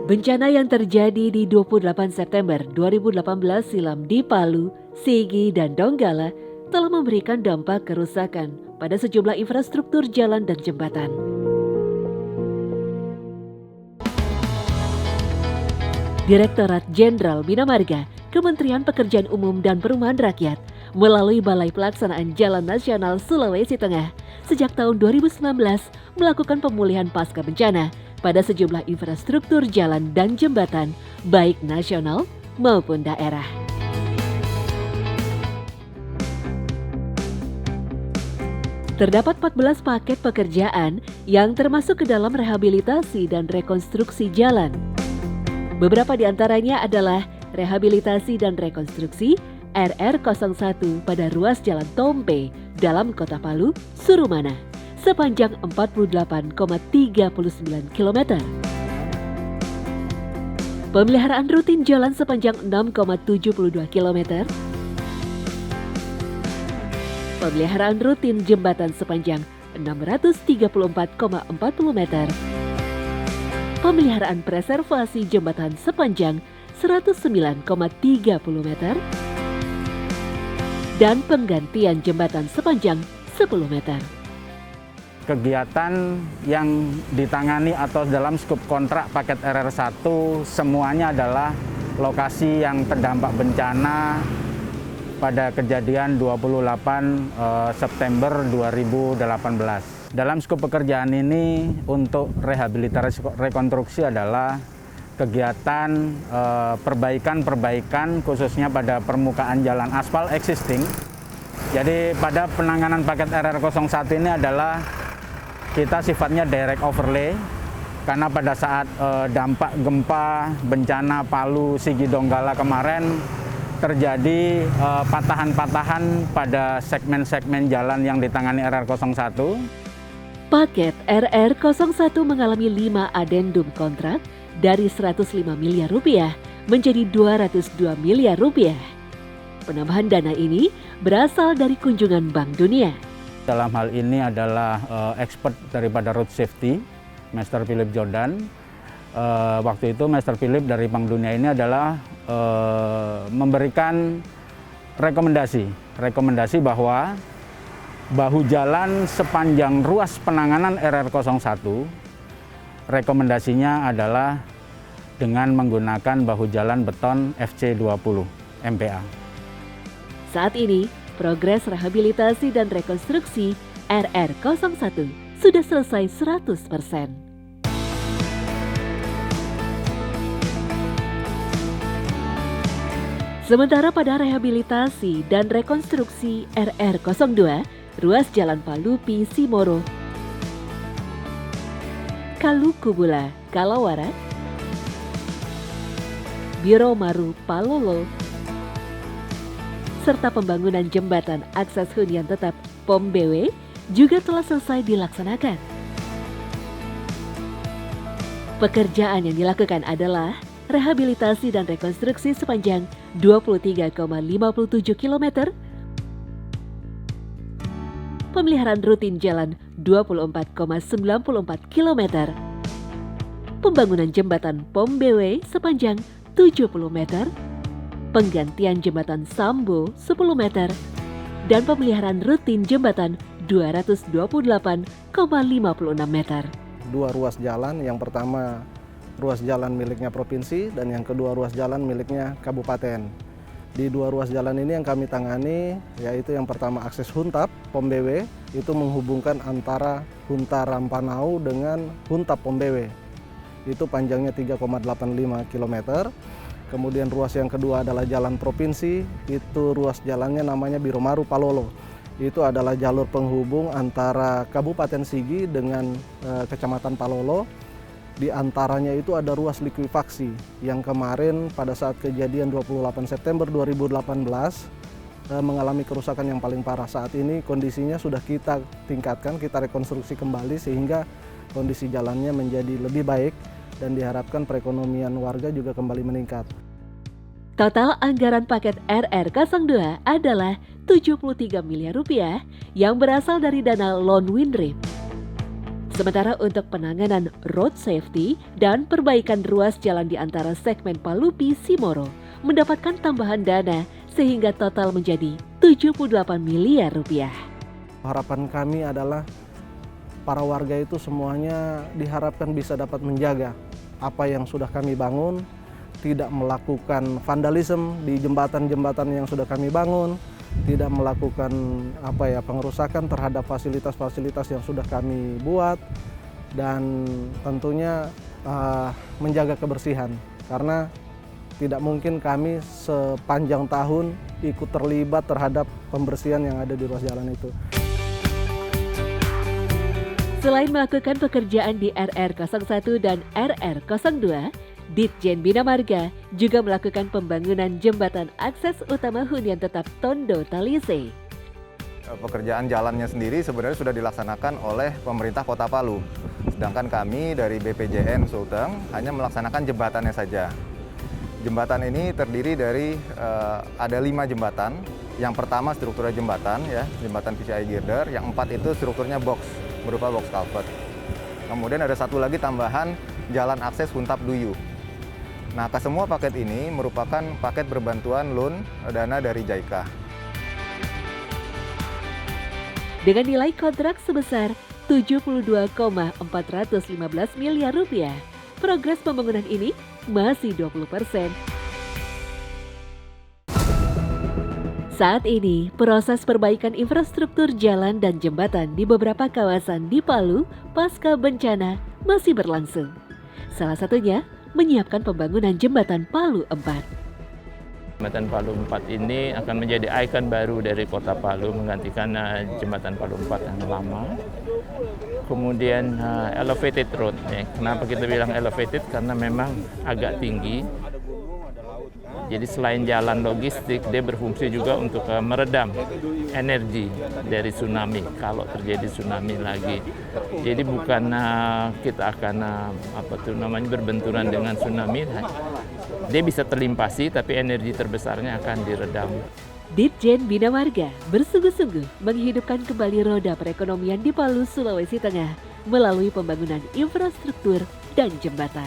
Bencana yang terjadi di 28 September 2018 silam di Palu, Sigi, dan Donggala telah memberikan dampak kerusakan pada sejumlah infrastruktur jalan dan jembatan. Direktorat Jenderal Bina Marga, Kementerian Pekerjaan Umum dan Perumahan Rakyat, melalui Balai Pelaksanaan Jalan Nasional Sulawesi Tengah, sejak tahun 2019 melakukan pemulihan pasca bencana pada sejumlah infrastruktur jalan dan jembatan, baik nasional maupun daerah. Terdapat 14 paket pekerjaan yang termasuk ke dalam rehabilitasi dan rekonstruksi jalan. Beberapa di antaranya adalah rehabilitasi dan rekonstruksi RR01 pada ruas Jalan Tompe dalam Kota Palu, Surumana, sepanjang 48,39 km. Pemeliharaan rutin jalan sepanjang 6,72 km. Pemeliharaan rutin jembatan sepanjang 634,40 meter. Pemeliharaan preservasi jembatan sepanjang 109,30 meter. Dan penggantian jembatan sepanjang 10 meter. Kegiatan yang ditangani atau dalam skup kontrak paket RR1 semuanya adalah lokasi yang terdampak bencana pada kejadian 28 September 2018. Dalam skup pekerjaan ini untuk rehabilitasi rekonstruksi adalah kegiatan perbaikan khususnya pada permukaan jalan aspal existing. Jadi pada penanganan paket RR01 ini adalah kita sifatnya direct overlay karena pada saat dampak gempa bencana Palu, Sigi, Donggala kemarin terjadi patahan-patahan pada segmen-segmen jalan yang ditangani RR01. Paket RR01 mengalami 5 adendum kontrak dari 105 miliar rupiah menjadi 202 miliar rupiah. Penambahan dana ini berasal dari kunjungan Bank Dunia. Dalam hal ini adalah expert daripada road safety, Master Philip Jordan. Waktu itu Master Philip dari Bank Dunia ini adalah memberikan rekomendasi bahwa bahu jalan sepanjang ruas penanganan RR01 rekomendasinya adalah dengan menggunakan bahu jalan beton FC20 MPa. Saat ini, progres rehabilitasi dan rekonstruksi RR01 sudah selesai 100%. Sementara pada rehabilitasi dan rekonstruksi RR02, ruas Jalan Palu-Pi Simoro, Kalukubula, Kalawara, Biro Maru, Palolo, serta pembangunan jembatan akses hunian tetap POM BW juga telah selesai dilaksanakan. Pekerjaan yang dilakukan adalah rehabilitasi dan rekonstruksi sepanjang 23,57 km, pemeliharaan rutin jalan 24,94 km, pembangunan jembatan POM BW sepanjang 70 meter, penggantian jembatan Sambo 10 meter, dan pemeliharaan rutin jembatan 228,56 meter. Dua ruas jalan, yang pertama ruas jalan miliknya provinsi dan yang kedua ruas jalan miliknya kabupaten. Di dua ruas jalan ini yang kami tangani yaitu yang pertama akses Huntap POM BW, itu menghubungkan antara Hunta Rampanau dengan Huntap POM BW. Itu panjangnya 3,85 km. Kemudian ruas yang kedua adalah jalan provinsi, itu ruas jalannya namanya Biro Maru Palolo. Itu adalah jalur penghubung antara Kabupaten Sigi dengan Kecamatan Palolo. Di antaranya itu ada ruas likuifaksi yang kemarin pada saat kejadian 28 September 2018 mengalami kerusakan yang paling parah. Saat ini kondisinya sudah kita tingkatkan, kita rekonstruksi kembali sehingga kondisi jalannya menjadi lebih baik dan diharapkan perekonomian warga juga kembali meningkat. Total anggaran paket RR02 adalah 73 miliar rupiah yang berasal dari dana loan Winrip. Sementara untuk penanganan road safety dan perbaikan ruas jalan di antara segmen Palupi-Simoro mendapatkan tambahan dana sehingga total menjadi 78 miliar rupiah. Harapan kami adalah para warga itu semuanya diharapkan bisa dapat menjaga apa yang sudah kami bangun, tidak melakukan vandalisme di jembatan-jembatan yang sudah kami bangun, tidak melakukan pengerusakan terhadap fasilitas-fasilitas yang sudah kami buat, dan tentunya menjaga kebersihan, karena tidak mungkin kami sepanjang tahun ikut terlibat terhadap pembersihan yang ada di ruas jalan itu. Selain melakukan pekerjaan di RR01 dan RR02, Ditjen Bina Marga juga melakukan pembangunan jembatan akses utama hunian tetap Tondo Talise. Pekerjaan jalannya sendiri sebenarnya sudah dilaksanakan oleh pemerintah Kota Palu. Sedangkan kami dari BPJN Sulteng hanya melaksanakan jembatannya saja. Jembatan ini terdiri dari ada 5 jembatan. Yang pertama strukturnya jembatan, ya, jembatan PCI girder. Yang 4 itu strukturnya box, berupa box culvert. Kemudian ada satu lagi tambahan jalan akses Huntap Duyu. Nah, kesemua paket ini merupakan paket berbantuan loan dana dari JICA. Dengan nilai kontrak sebesar 72,415 miliar rupiah, progres pembangunan ini masih 20%. Saat ini, proses perbaikan infrastruktur jalan dan jembatan di beberapa kawasan di Palu pasca bencana masih berlangsung. Salah satunya menyiapkan pembangunan jembatan Palu 4. Jembatan Palu 4 ini akan menjadi ikon baru dari Kota Palu, menggantikan jembatan Palu 4 yang lama. Kemudian elevated road. Kenapa kita bilang elevated? Karena memang agak tinggi. Jadi selain jalan logistik, dia berfungsi juga untuk meredam energi dari tsunami kalau terjadi tsunami lagi. Jadi bukan kita akan berbenturan dengan tsunami. Dia bisa terlimpasi, tapi energi terbesarnya akan diredam. Ditjen Bina Marga bersungguh-sungguh menghidupkan kembali roda perekonomian di Palu, Sulawesi Tengah melalui pembangunan infrastruktur dan jembatan.